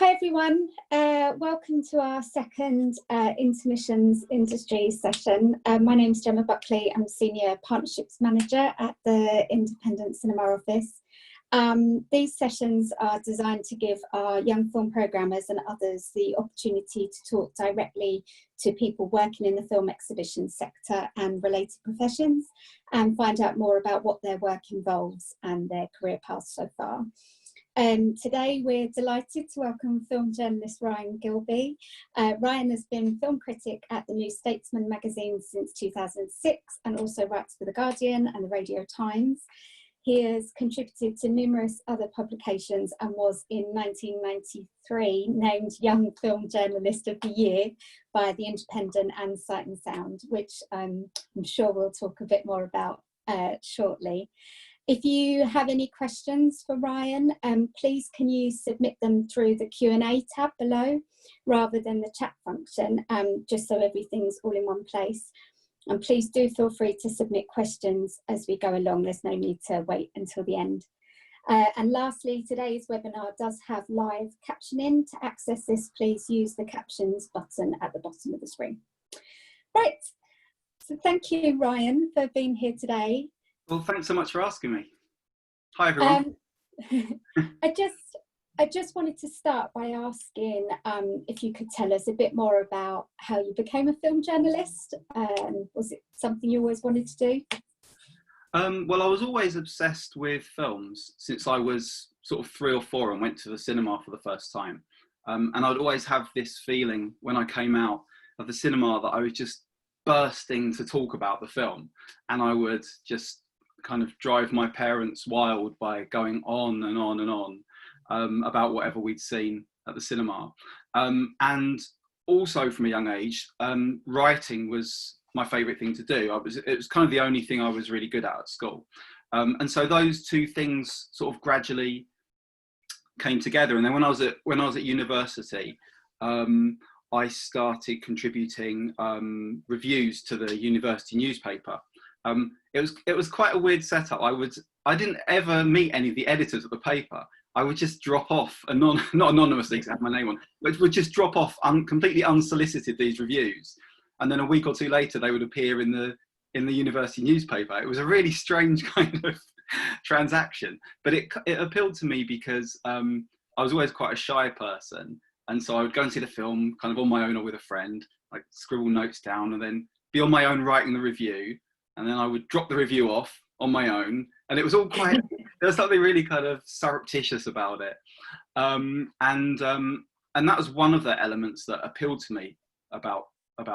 Hi everyone, welcome to our second Intermissions Industry Session. My name is Gemma Buckley, I'm Senior Partnerships Manager at the Independent Cinema Office. These sessions are designed to give our young film programmers and others the opportunity to talk directly to people working in the film exhibition sector and related professions and find out more about what their work involves and their career paths so far. Today we're delighted to welcome film journalist Ryan Gilbey. Ryan has been film critic at the new Statesman magazine since 2006 and also writes for The Guardian and the Radio Times. He has contributed to numerous other publications and was in 1993 named Young Film Journalist of the Year by The Independent and Sight and Sound, which I'm sure we'll talk a bit more about shortly. If you have any questions for Ryan, please can you submit them through the Q&A tab below rather than the chat function, just so everything's all in one place. And please do feel free to submit questions as we go along. There's no need to wait until the end. And lastly, today's webinar does have live captioning. To access this, please use the captions button at the bottom of the screen. Right, so thank you, Ryan, for being here today. Well, thanks so much for asking me. Hi, everyone. I just wanted to start by asking if you could tell us a bit more about how you became a film journalist. Was it something you always wanted to do? Well, I was always obsessed with films since I was sort of 3 or 4 and went to the cinema for the first time. And I'd always have this feeling when I came out of the cinema that I was just bursting to talk about the film. And I would just kind of drive my parents wild by going on and on and on about whatever we'd seen at the cinema. And also from a young age, writing was my favourite thing to do. It was kind of the only thing I was really good at school. And so those two things sort of gradually came together. And then when I was at university, I started contributing reviews to the university newspaper. It was quite a weird setup. I didn't ever meet any of the editors of the paper. I would just drop off, not anonymously because I had my name on, but would just drop off completely unsolicited these reviews. And then a week or two later, they would appear in the university newspaper. It was a really strange kind of transaction, but it appealed to me because I was always quite a shy person. And so I would go and see the film kind of on my own or with a friend, like scribble notes down and then be on my own writing the review. And then I would drop the review off on my own. And it was all quite, there was something really kind of surreptitious about it. And that was one of the elements that appealed to me about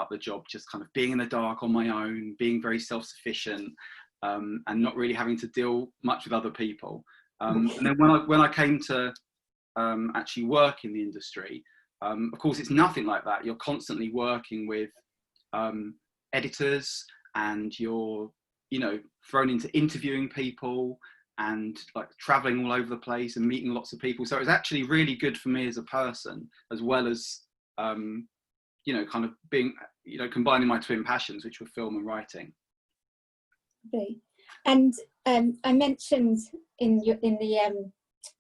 the job, just kind of being in the dark on my own, being very self-sufficient, and not really having to deal much with other people. And then when I came to actually work in the industry, of course it's nothing like that. You're constantly working with editors, and you're thrown into interviewing people and like traveling all over the place and meeting lots of people. So it was actually really good for me as a person, as well as kind of being combining my twin passions, which were film and writing. Okay. And I mentioned in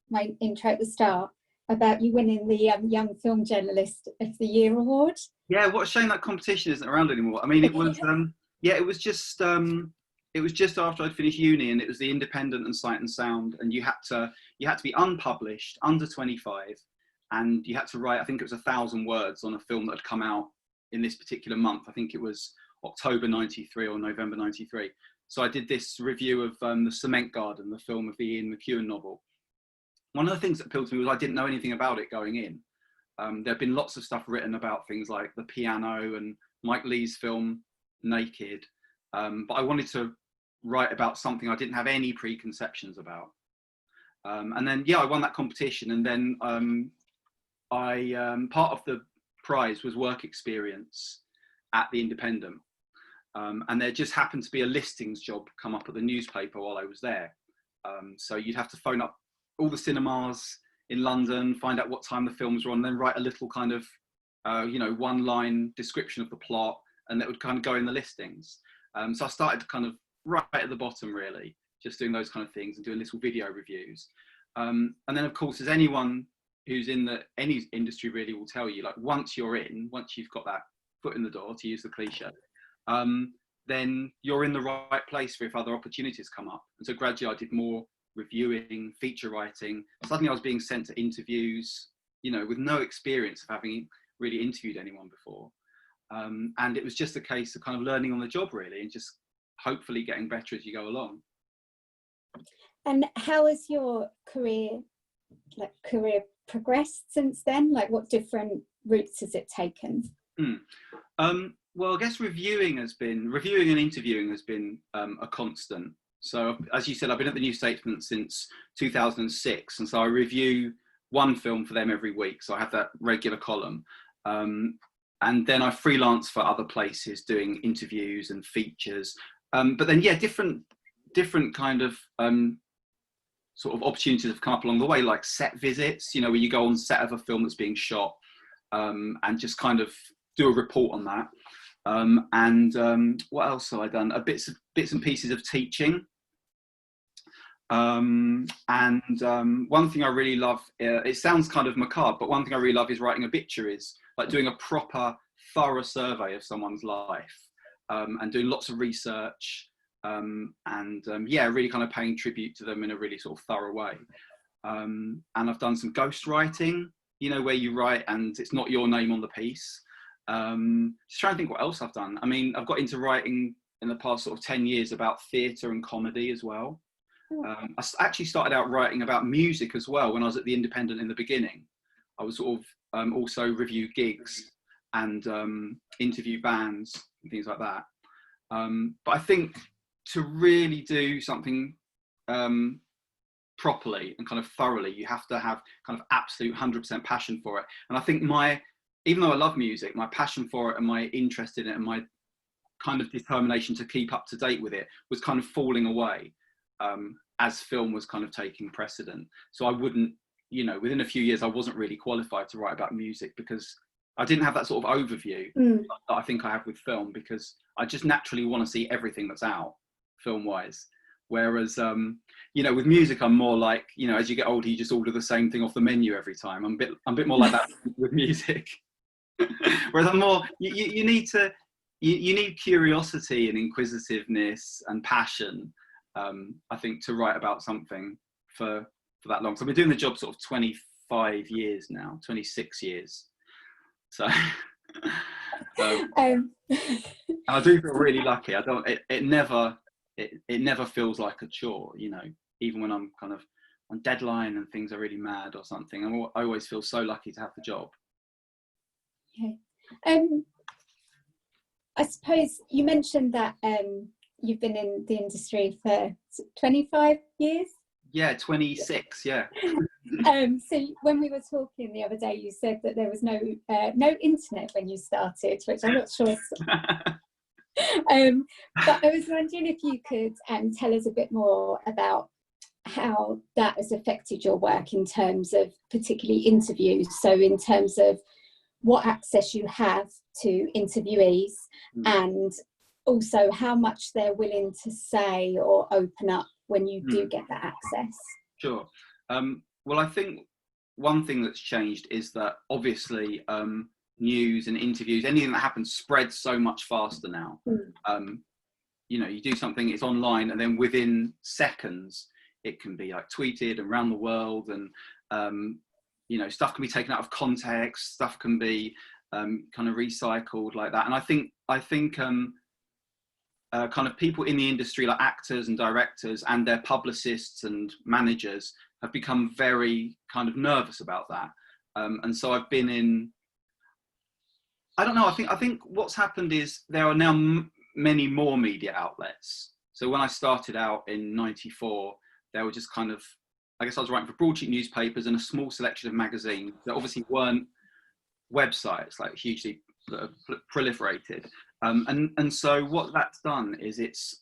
my intro at the start about you winning the Young Film Journalist of the Year award. Yeah, what a shame that competition isn't around anymore. I mean, it was it was just after I'd finished uni, and it was the Independent and Sight and Sound, and you had to be unpublished, under 25, and you had to write, I think it was 1,000 words on a film that had come out in this particular month. I think it was October 93 or November 93. So I did this review of The Cement Garden, the film of the Ian McEwan novel. One of the things that appealed to me was I didn't know anything about it going in. There had been lots of stuff written about things like the piano and Mike Leigh's film Naked, but I wanted to write about something I didn't have any preconceptions about. And then I won that competition, and then part of the prize was work experience at the Independent, and there just happened to be a listings job come up at the newspaper while I was there. So you'd have to phone up all the cinemas in London, find out what time the films were on, and then write a little kind of one-line description of the plot, and that would kind of go in the listings. So I started kind of right at the bottom, really, just doing those kind of things and doing little video reviews. And then, of course, as anyone who's in any industry really will tell you, like once you've got that foot in the door, to use the cliche, then you're in the right place for if other opportunities come up. And so gradually I did more reviewing, feature writing. Suddenly I was being sent to interviews, with no experience of having really interviewed anyone before. And it was just a case of kind of learning on the job really, and just hopefully getting better as you go along. And how has your career progressed since then? Like, what different routes has it taken? Well, I guess reviewing and interviewing has been a constant. So as you said, I've been at the New Statesman since 2006, and so I review one film for them every week. So I have that regular column, and then I freelance for other places doing interviews and features. But then, different kind of sort of opportunities have come up along the way, like set visits, where you go on set of a film that's being shot, and just kind of do a report on that. What else have I done? Bits and pieces of teaching. One thing I really love, it sounds kind of macabre, but one thing I really love is writing obituaries, like doing a proper, thorough survey of someone's life, and doing lots of research, really kind of paying tribute to them in a really sort of thorough way. And I've done some ghost writing, where you write and it's not your name on the piece. Just trying to think what else I've done. I mean, I've got into writing in the past sort of 10 years about theatre and comedy as well. I actually started out writing about music as well when I was at the Independent in the beginning. I was sort of also review gigs and interview bands and things like that. But I think to really do something properly and kind of thoroughly, you have to have kind of absolute 100% passion for it. And I think even though I love music, my passion for it and my interest in it and my kind of determination to keep up to date with it was kind of falling away as film was kind of taking precedent. So I wouldn't, within a few years, I wasn't really qualified to write about music because I didn't have that sort of overview that I think I have with film, because I just naturally want to see everything that's out film-wise. Whereas, with music, I'm more like, as you get older, you just order the same thing off the menu every time. I'm a bit more like that with music. Whereas I'm more, you need curiosity and inquisitiveness and passion, I think, to write about something for that long. So I've been doing the job sort of 25 years now, 26 years. So, and I do feel really lucky. It never feels like a chore, even when I'm kind of on deadline and things are really mad or something. I always feel so lucky to have the job. Okay. I suppose you mentioned that you've been in the industry for 25 years. Yeah, 26. Yeah. So when we were talking the other day, you said that there was no internet when you started, which I'm not sure. But I was wondering if you could tell us a bit more about how that has affected your work in terms of particularly interviews. So in terms of what access you have to interviewees, and also how much they're willing to say or open up when you do get that access. Sure. Well, I think one thing that's changed is that obviously news and interviews, anything that happens, spreads so much faster now. You do something, it's online, and then within seconds it can be like tweeted around the world, and stuff can be taken out of context, stuff can be kind of recycled like that. And I think kind of people in the industry, like actors and directors and their publicists and managers, have become very kind of nervous about that. And so I've been in, I don't know, I think what's happened is there are now many more media outlets. So when I started out in '94, there were just kind of, I guess I was writing for broadsheet newspapers and a small selection of magazines that obviously weren't websites, like hugely proliferated. And so what that's done is it's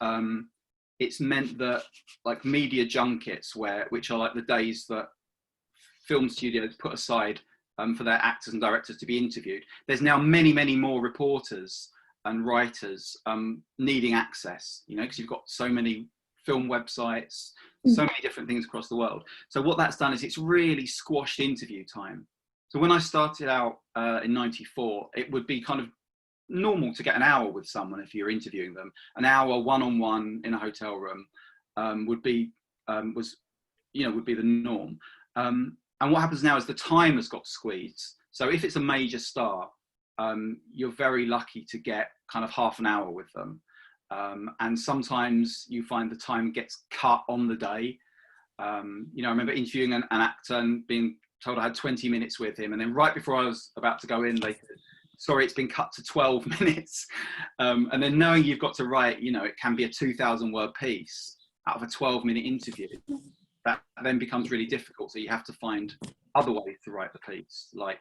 meant that like media junkets, which are like the days that film studios put aside for their actors and directors to be interviewed, there's now many, many more reporters and writers needing access, because you've got so many film websites, so many different things across the world. So what that's done is it's really squashed interview time. So when I started out in '94, it would be kind of normal to get an hour with someone if you're interviewing them. An hour one-on-one in a hotel room would be the norm. And what happens now is the time has got squeezed. So if it's a major star, you're very lucky to get kind of half an hour with them. And sometimes you find the time gets cut on the day. I remember interviewing an actor and being told I had 20 minutes with him. And then right before I was about to go in, they said, sorry, it's been cut to 12 minutes. And then knowing you've got to write, it can be a 2,000 word piece out of a 12-minute interview, that then becomes really difficult. So you have to find other ways to write the piece, like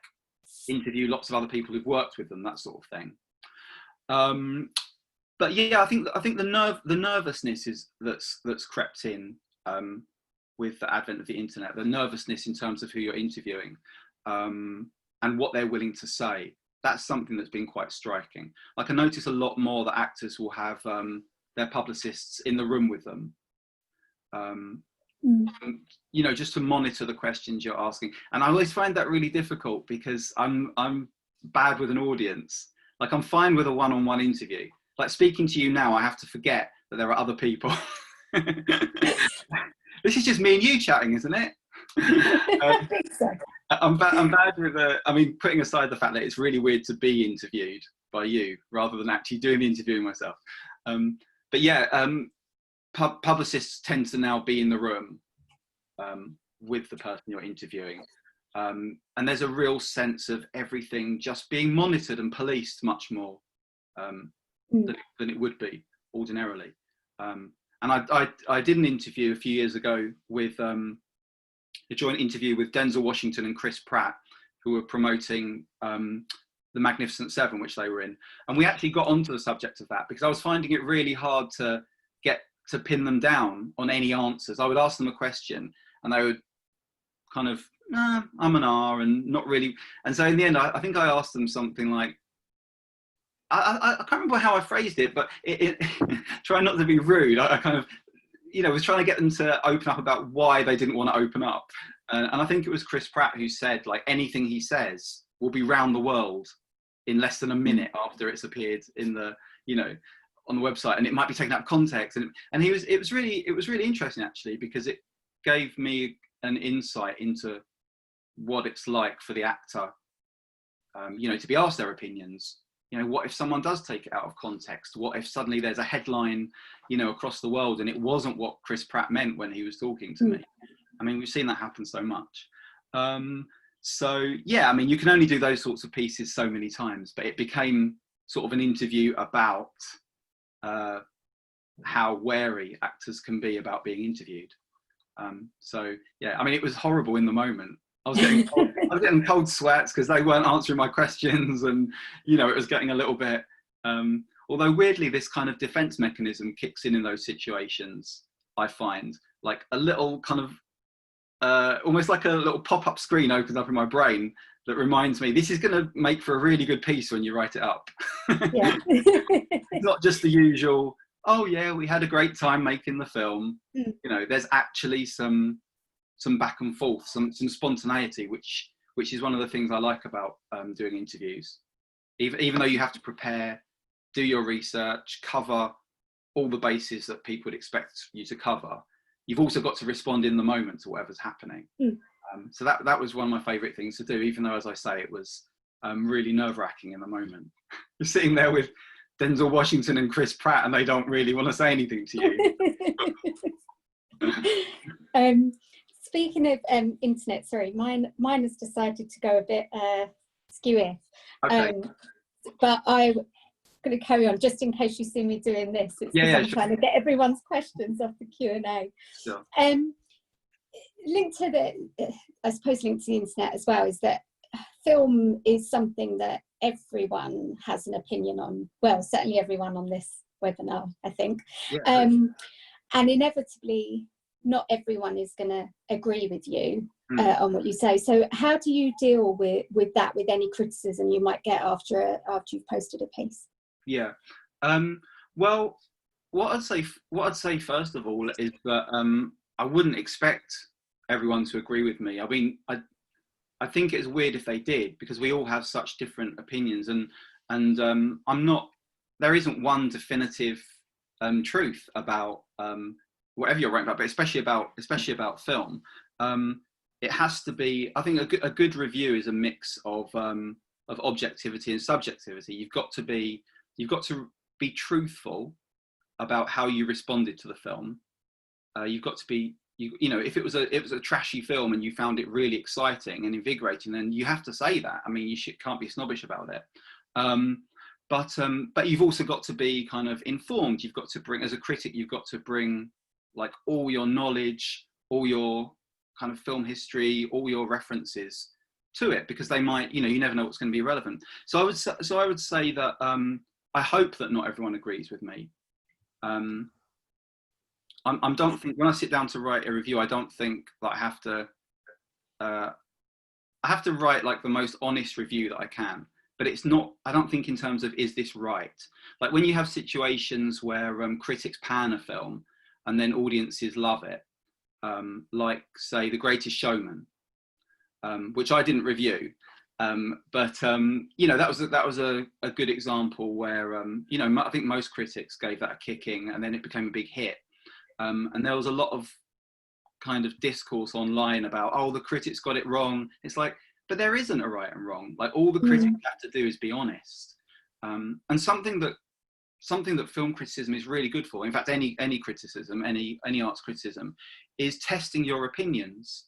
interview lots of other people who've worked with them, that sort of thing. But yeah, I think the nervousness that's crept in with the advent of the internet, the nervousness in terms of who you're interviewing and what they're willing to say. That's something that's been quite striking. Like I notice a lot more that actors will have their publicists in the room with them, just to monitor the questions you're asking. And I always find that really difficult because I'm bad with an audience. Like I'm fine with a one-on-one interview. Like speaking to you now, I have to forget that there are other people. This is just me and you chatting, isn't it? I'm bad with putting aside the fact that it's really weird to be interviewed by you rather than actually doing the interviewing myself. But yeah, publicists tend to now be in the room with the person you're interviewing. And there's a real sense of everything just being monitored and policed much more than it would be ordinarily. And I did an interview a few years ago with a joint interview with Denzel Washington and Chris Pratt, who were promoting The Magnificent Seven, which they were in. And we actually got onto the subject of that because I was finding it really hard to get to pin them down on any answers. I would ask them a question and they would kind of, I'm an R and not really. And so in the end, I think I asked them something like, I can't remember how I phrased it, but trying not to be rude, I kind of, was trying to get them to open up about why they didn't want to open up. And I think it was Chris Pratt who said, like, anything he says will be round the world in less than a minute after it's appeared in the, on the website, and it might be taken out of context. And it was really interesting actually, because it gave me an insight into what it's like for the actor, to be asked their opinions. What if someone does take it out of context? What if suddenly there's a headline, across the world and it wasn't what Chris Pratt meant when he was talking to me? We've seen that happen so much. So yeah, you can only do those sorts of pieces so many times, but it became sort of an interview about how wary actors can be about being interviewed. So yeah, it was horrible in the moment. I was getting cold sweats because they weren't answering my questions, and it was getting a little bit. Although weirdly, this kind of defense mechanism kicks in those situations. I find like a little kind of almost like a little pop-up screen opens up in my brain that reminds me this is going to make for a really good piece when you write it up. Yeah. It's not just the usual. Oh yeah, we had a great time making the film. There's actually some back and forth, some spontaneity, which is one of the things I like about doing interviews. Even though you have to prepare, do your research, cover all the bases that people would expect you to cover, you've also got to respond in the moment to whatever's happening. So that was one of my favourite things to do, even though, as I say, it was really nerve-wracking in the moment. You're sitting there with Denzel Washington and Chris Pratt and they don't really want to say anything to you. Speaking of internet, sorry, mine has decided to go a bit skewy. Okay. But I'm going to carry on just in case you see me doing this. It's I'm sure. trying to get everyone's questions off the Q&A. Sure. Linked to the internet as well, is that film is something that everyone has an opinion on. Well, certainly everyone on this webinar, I think. Yeah, and inevitably, not everyone is going to agree with you on what you say. So how do you deal with that, with any criticism you might get after you've posted a piece? Yeah. Well, what I'd say first of all is that I wouldn't expect everyone to agree with me. I mean, I think it's weird if they did, because we all have such different opinions, and I'm not. There isn't one definitive truth about whatever you're writing about, but especially about film. It has to be. I think a good review is a mix of objectivity and subjectivity. You've got to be truthful about how you responded to the film. You've got to be. You know, if it was a trashy film and you found it really exciting and invigorating, then you have to say that. I mean, you can't be snobbish about it. But you've also got to be kind of informed. You've got to bring, as a critic, you've got to bring like all your knowledge, all your kind of film history, all your references to it, because they might, you know, you never know what's going to be relevant. So I would say that I hope that not everyone agrees with me. I don't think, when I sit down to write a review, I don't think that I have to write like the most honest review that I can. But it's not, I don't think in terms of, is this right? Like when you have situations where critics pan a film and then audiences love it, like say The Greatest Showman, which I didn't review, but you know, that was a good example where you know, I think most critics gave that a kicking, and then it became a big hit. And there was a lot of kind of discourse online about, oh, the critics got it wrong. It's like, but there isn't a right and wrong. Like all the critics have to do is be honest. And something that film criticism is really good for, in fact, any criticism, any arts criticism, is testing your opinions.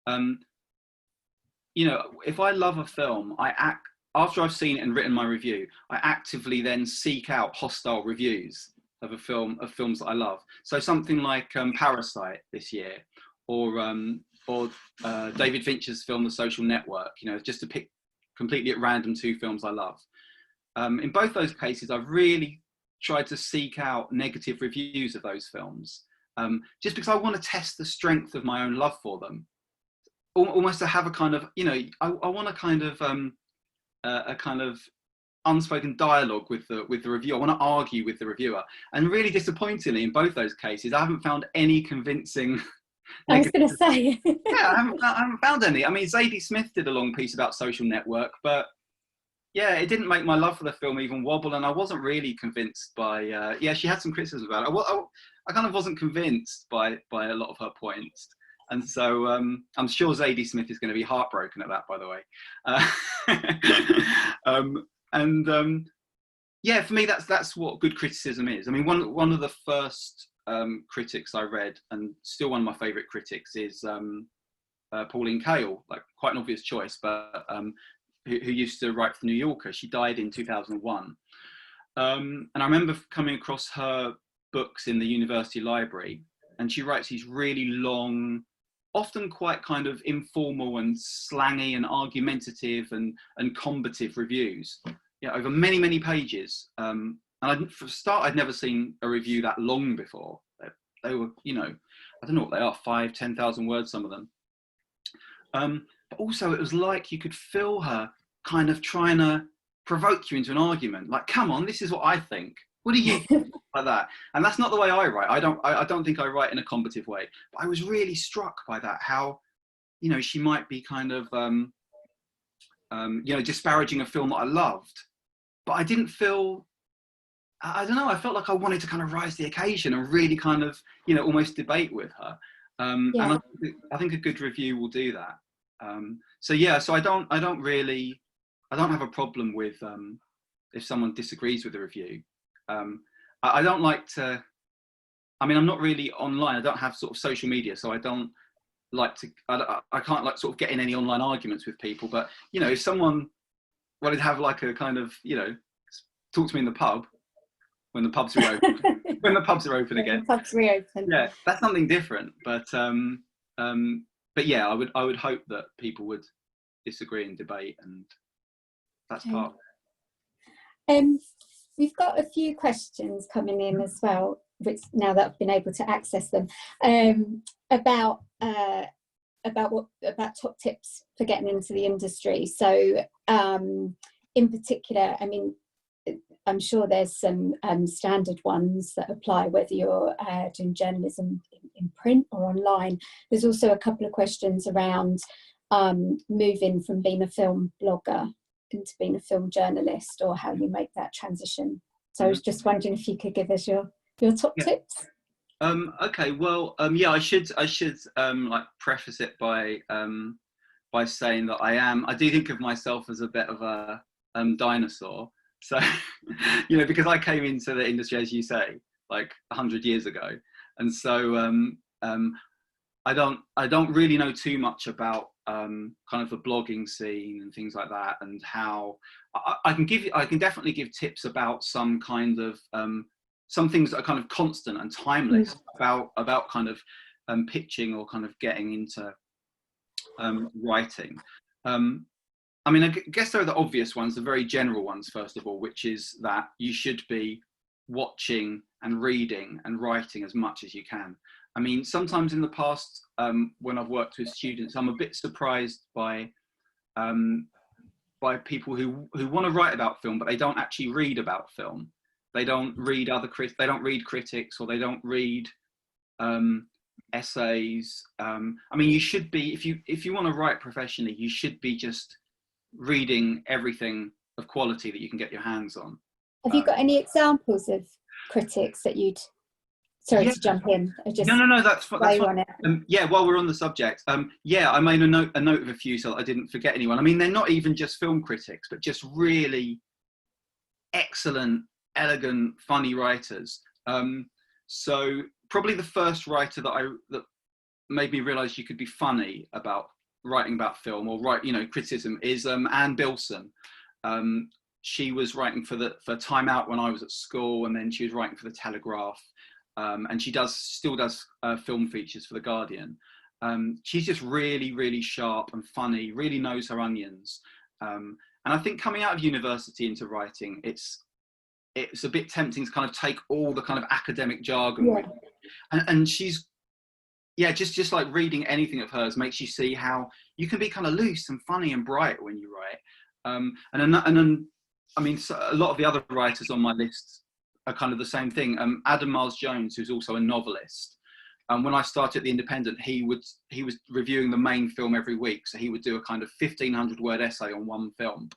You know, if I love a film, after I've seen it and written my review, I actively then seek out hostile reviews of films that I love. So something like Parasite this year, or David Fincher's film The Social Network, you know, just to pick completely at random two films I love. In both those cases, I've really tried to seek out negative reviews of those films, just because I want to test the strength of my own love for them. Almost to have a kind of, you know, I want a kind of unspoken dialogue with the reviewer. I want to argue with the reviewer, and really disappointingly in both those cases, I haven't found any convincing. I was going to say. Yeah, I haven't found any. I mean, Zadie Smith did a long piece about Social Network, but yeah, it didn't make my love for the film even wobble, and I wasn't really convinced by. Yeah, she had some criticism about it. I kind of wasn't convinced by a lot of her points. And so I'm sure Zadie Smith is going to be heartbroken at that, by the way. Yeah, for me, that's what good criticism is. I mean, one of the first critics I read, and still one of my favourite critics, is Pauline Kael, like quite an obvious choice, but who used to write for The New Yorker. She died in 2001. And I remember coming across her books in the university library, and she writes these really long, often quite kind of informal and slangy and argumentative and combative reviews, yeah, over many, many pages. And for a start, I'd never seen a review that long before. They were, you know, I don't know what they are, 5,000, 10,000 words, some of them. But also it was like you could feel her kind of trying to provoke you into an argument. Like, come on, this is what I think. What do you think? Like that? And that's not the way I write. I don't think I write in a combative way. But I was really struck by that, how, you know, she might be kind of, you know, disparaging a film that I loved. But I didn't feel, I don't know, I felt like I wanted to kind of rise to the occasion and really kind of, you know, almost debate with her. And I think a good review will do that. So yeah, so I don't have a problem with if someone disagrees with the review. I don't like to, I mean, I'm not really online. I don't have sort of social media, so I don't like to, I can't like sort of get in any online arguments with people. But, you know, if someone wanted to have like a kind of, you know, talk to me in the pub when the pubs are open, when the pubs are open again. The pubs reopen. Yeah, that's something different. But yeah, I would hope that people would disagree and debate, and that's part of it. We've got a few questions coming in as well, which now that I've been able to access them, about top tips for getting into the industry. So in particular, I mean, I'm sure there's some standard ones that apply whether you're doing journalism in print or online. There's also a couple of questions around moving from being a film blogger into being a film journalist, or how you make that transition. So I was just wondering if you could give us your top tips. Okay, well, yeah, I should like preface it by saying that I do think of myself as a bit of a dinosaur. So, you know, because I came into the industry, as you say, like 100 years ago, and so I don't really know too much about kind of the blogging scene and things like that, and how I can definitely give tips about some kind of some things that are kind of constant and timeless about kind of pitching or kind of getting into writing. I mean, I guess there are the obvious ones, the very general ones, first of all, which is that you should be watching and reading and writing as much as you can. I mean, sometimes in the past, when I've worked with students, I'm a bit surprised by people who want to write about film, but they don't actually read about film. They don't read they don't read critics, or they don't read essays. I mean, you should be, if you want to write professionally, you should be just reading everything of quality that you can get your hands on. Have you got any examples of critics that you'd... Sorry to jump in. No, that's fine. Yeah, while we're on the subject, yeah, I made a note of a few so that I didn't forget anyone. I mean, they're not even just film critics, but just really excellent, elegant, funny writers. So probably the first writer that made me realise you could be funny about writing about film or criticism is Anne Bilson. She was writing for Time Out when I was at school, and then she was writing for the Telegraph, and she still does film features for the Guardian. She's just really, really sharp and funny, really knows her onions, and I think coming out of university into writing, it's a bit tempting to kind of take all the kind of academic jargon with, and she's just like reading anything of hers makes you see how you can be kind of loose and funny and bright when you write. And then I mean, so a lot of the other writers on my list are kind of the same thing. Adam Miles Jones, who's also a novelist. When I started at the Independent, he was reviewing the main film every week, so he would do a kind of 1,500 word essay on one film.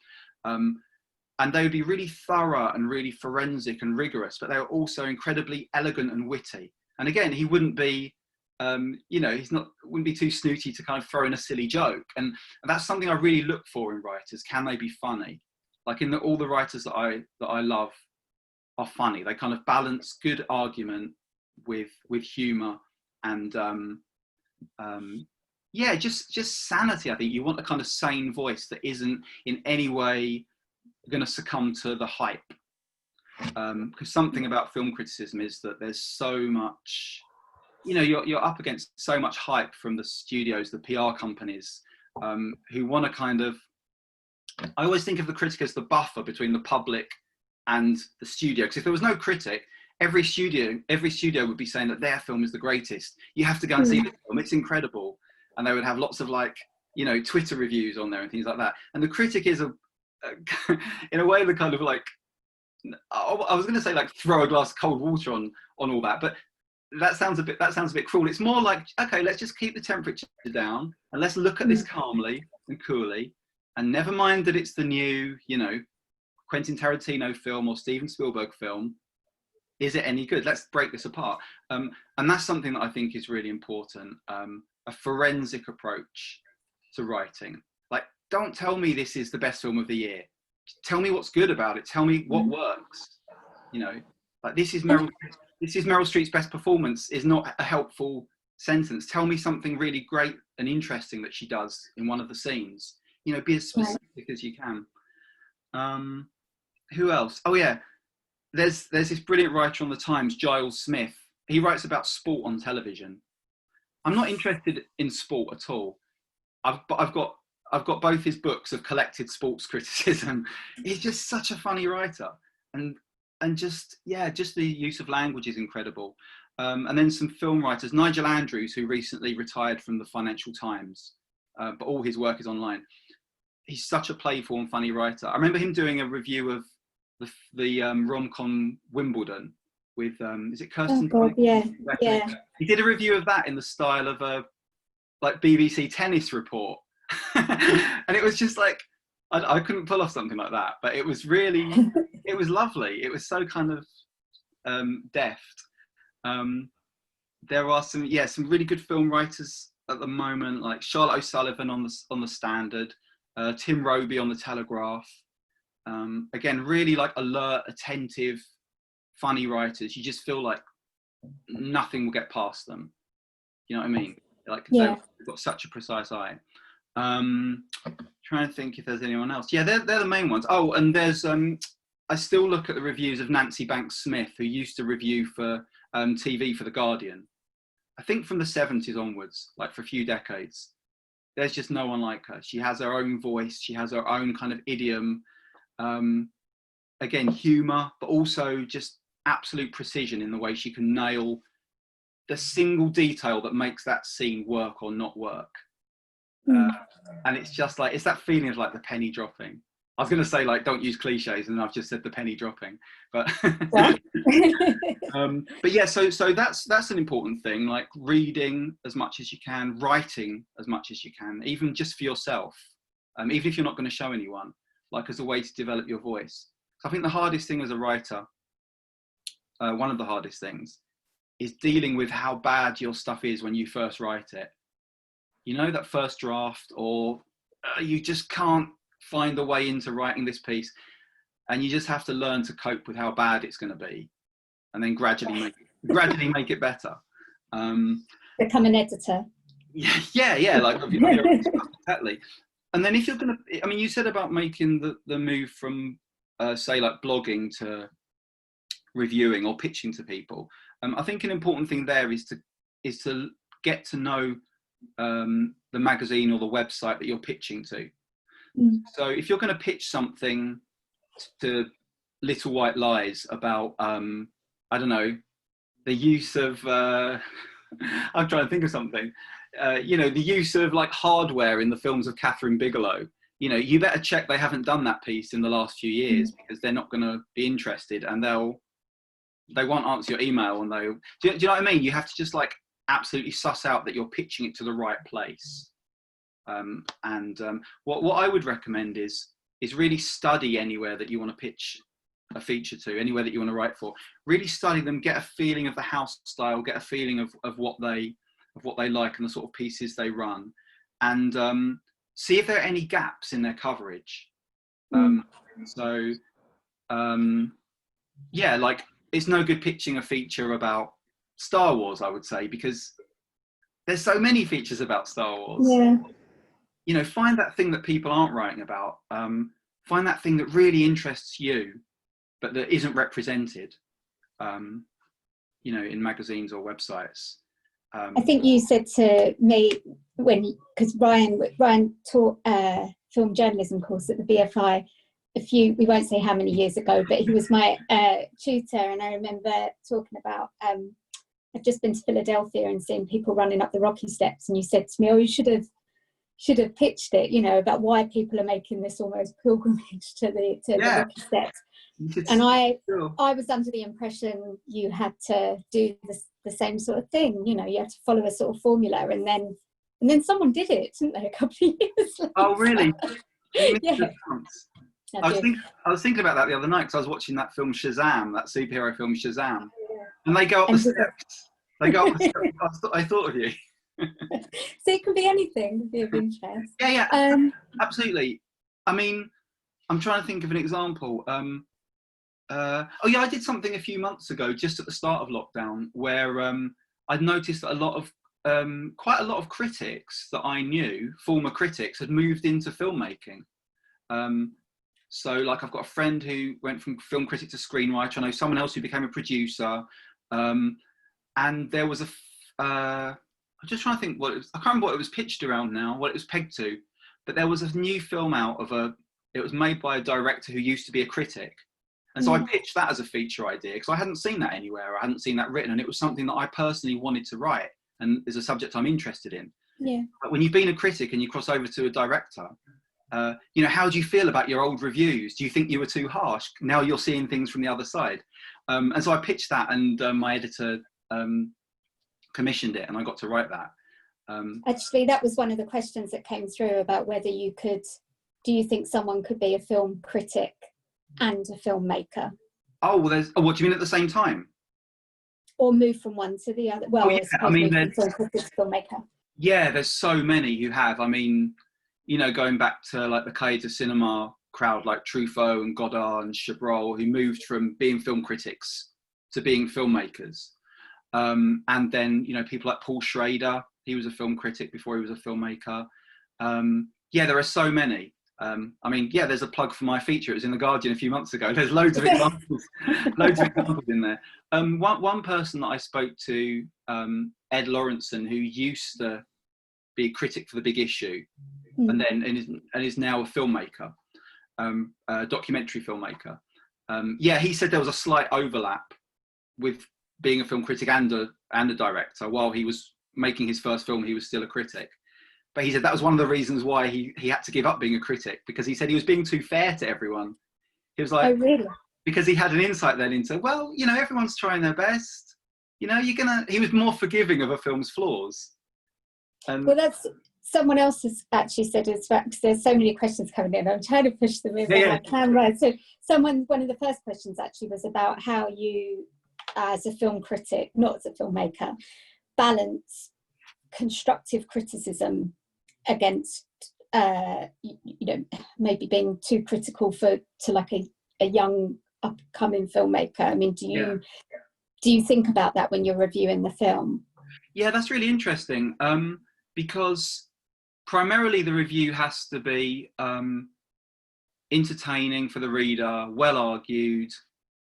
And they would be really thorough and really forensic and rigorous, but they were also incredibly elegant and witty. And again, he wouldn't be, wouldn't be too snooty to kind of throw in a silly joke. And that's something I really look for in writers. Can they be funny? Like all the writers that I love are funny. They kind of balance good argument with humour and just sanity. I think you want a kind of sane voice that isn't in any way going to succumb to the hype. Because something about film criticism is that there's so much, you're up against so much hype from the studios, the PR companies, who want to kind of, I always think of the critic as the buffer between the public and the studio. Because if there was no critic, every studio would be saying that their film is the greatest. You have to go and see the film, it's incredible. And they would have lots of Twitter reviews on there and things like that. And the critic is in a way, the kind of like, I was going to say like throw a glass of cold water on all that, but that sounds a bit cruel. It's more like, okay, let's just keep the temperature down and let's look at this calmly and coolly, and never mind that it's the new, Quentin Tarantino film or Steven Spielberg film. Is it any good? Let's break this apart. And that's something that I think is really important. A forensic approach to writing. Like, don't tell me this is the best film of the year. Tell me what's good about it. Tell me what works. Like this is Meryl Streep's best performance is not a helpful sentence. Tell me something really great and interesting that she does in one of the scenes. Be as specific as you can. Who else? Oh yeah, there's this brilliant writer on the Times, Giles Smith. He writes about sport on television. I'm not interested in sport at all. I've got both his books of collected sports criticism. He's just such a funny writer, and just the use of language is incredible. And then some film writers, Nigel Andrews, who recently retired from the Financial Times, but all his work is online. He's such a playful and funny writer. I remember him doing a review of the rom-com Wimbledon with is it Kirsten? Oh God, yeah, Dunst? yeah. He did a review of that in the style of a like BBC tennis report, and it was just like I couldn't pull off something like that, but it was really it was lovely. It was so kind of deft. There are some really good film writers at the moment, like Charlotte O'Sullivan on the Standard, Tim Roby on the Telegraph. Again, really like alert, attentive, funny writers. You just feel like nothing will get past them. You know what I mean? Like they've got such a precise eye. Trying to think if there's anyone else. Yeah, they're the main ones. Oh, and there's I still look at the reviews of Nancy Banks Smith, who used to review for TV for The Guardian. I think from the 70s onwards, like for a few decades. There's just no one like her. She has her own voice. She has her own kind of idiom. Again, humour, but also just absolute precision in the way she can nail the single detail that makes that scene work or not work. And it's just like, it's that feeling of like the penny dropping. I was going to say like, don't use cliches, and I've just said the penny dropping, but but yeah, so that's an important thing, like reading as much as you can, writing as much as you can, even just for yourself, even if you're not going to show anyone, like as a way to develop your voice. So I think the hardest thing as a writer, one of the hardest things, is dealing with how bad your stuff is when you first write it. You know, that first draft, or you just can't find a way into writing this piece, and you just have to learn to cope with how bad it's going to be, and then gradually make it better. Become an editor. Yeah, like exactly. And then if you're going to, I mean, you said about making the move from say like blogging to reviewing or pitching to people. I think an important thing there is to get to know the magazine or the website that you're pitching to. So if you're going to pitch something to Little White Lies about, I don't know, the use of, I'm trying to think of something, you know, the use of like hardware in the films of Catherine Bigelow, you know, you better check they haven't done that piece in the last few years, because they're not going to be interested, and they won't answer your email, and do you know what I mean? You have to just like absolutely suss out that you're pitching it to the right place. What I would recommend is really study anywhere that you want to pitch a feature to, anywhere that you want to write for. Really study them, get a feeling of the house style, get a feeling of what they like and the sort of pieces they run, and see if there are any gaps in their coverage. Yeah, like it's no good pitching a feature about Star Wars, I would say, because there's so many features about Star Wars. Yeah. You know, find that thing that people aren't writing about. Find that thing that really interests you, but that isn't represented, you know, in magazines or websites. I think you said to me because Ryan taught film journalism course at the BFI we won't say how many years ago, but he was my tutor, and I remember talking about I've just been to Philadelphia and seen people running up the Rocky Steps, and you said to me, oh, you should have pitched it, you know, about why people are making this almost pilgrimage to the Rocky Steps. And I was under the impression you had to do the same sort of thing, you know, you have to follow a sort of formula, and then someone did it, didn't they, a couple of years later? Oh, really? Yeah. I was thinking about that the other night, because I was watching that film Shazam, that superhero film Shazam, and they go up the steps. I thought of you. So it could be anything, could be of interest. Yeah, absolutely. I mean, I'm trying to think of an example. I did something a few months ago, just at the start of lockdown, where I'd noticed that quite a lot of critics that I knew, former critics, had moved into filmmaking. So like I've got a friend who went from film critic to screenwriter. I know someone else who became a producer. And there was I'm just trying to think I can't remember what it was pitched around now, what it was pegged to, but there was a new film out it was made by a director who used to be a critic. And so I pitched that as a feature idea, because I hadn't seen that anywhere. I hadn't seen that written, and it was something that I personally wanted to write, and is a subject I'm interested in. Yeah. But when you've been a critic and you cross over to a director, you know, how do you feel about your old reviews? Do you think you were too harsh? Now you're seeing things from the other side. And so I pitched that, and my editor commissioned it, and I got to write that. Actually, that was one of the questions that came through about whether you could, do you think someone could be a film critic and a filmmaker? Oh, well, what do you mean at the same time? Or move from one to the other? Well, yeah, I mean, move from film critic to filmmaker. Yeah, there's so many who have. I mean, you know, going back to like the Cahiers du Cinema crowd, like Truffaut and Godard and Chabrol, who moved from being film critics to being filmmakers. And then, you know, people like Paul Schrader, he was a film critic before he was a filmmaker. Yeah, there are so many. I mean, yeah, there's a plug for my feature. It was in The Guardian a few months ago. There's loads of examples, loads of examples in there. One person that I spoke to, Ed Lawrenson, who used to be a critic for The Big Issue, and is now a filmmaker, a documentary filmmaker. Yeah, he said there was a slight overlap with being a film critic and a director. While he was making his first film, he was still a critic. But he said that was one of the reasons why he had to give up being a critic, because he said he was being too fair to everyone. He was like, oh, really? Because he had an insight then into, well, you know, everyone's trying their best. You know, he was more forgiving of a film's flaws. Well, that's, someone else has actually said as well, because there's so many questions coming in. I'm trying to push them in on my camera. So one of the first questions actually was about how you, as a film critic, not as a filmmaker, balance constructive criticism against you know, maybe being too critical to like a young upcoming filmmaker. I mean, do you think about that when you're reviewing the film? Yeah, that's really interesting, because primarily the review has to be entertaining for the reader, well argued,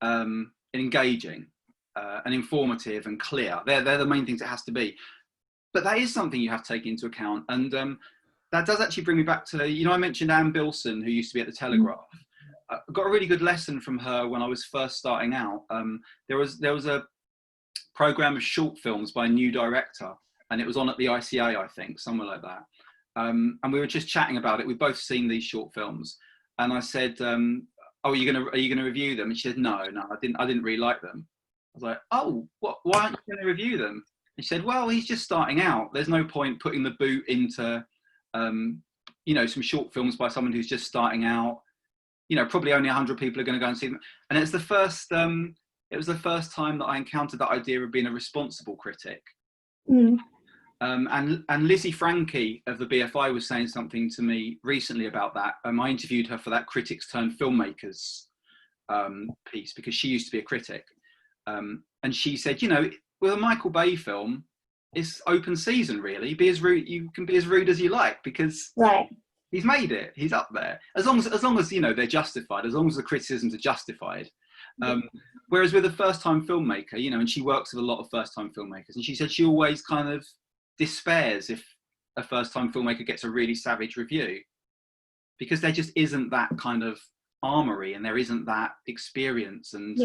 and engaging, and informative and clear. They're the main things it has to be. But that is something you have to take into account. And that does actually bring me back to, you know, I mentioned Anne Bilson, who used to be at the Telegraph. I got a really good lesson from her when I was first starting out. There was a program of short films by a new director, and it was on at the ICA, I think, somewhere like that. And we were just chatting about it. We'd both seen these short films. And I said, oh, are you gonna review them? And she said, no, I didn't really like them. I was like, oh, why aren't you gonna review them? And she said, well, he's just starting out. There's no point putting the boot into, you know, some short films by someone who's just starting out. You know, probably only 100 people are going to go and see them. And it was the first time that I encountered that idea of being a responsible critic. And Lizzie Frankie of the BFI was saying something to me recently about that. I interviewed her for that Critics Turn Filmmakers piece, because she used to be a critic. And she said, you know, with a Michael Bay film, it's open season, really. You can be as rude as you like, because he's made it. He's up there. As long as you know they're justified. As long as the criticisms are justified. Whereas with a first-time filmmaker, you know, and she works with a lot of first-time filmmakers, and she said she always kind of despairs if a first-time filmmaker gets a really savage review, because there just isn't that kind of armory, and there isn't that experience, and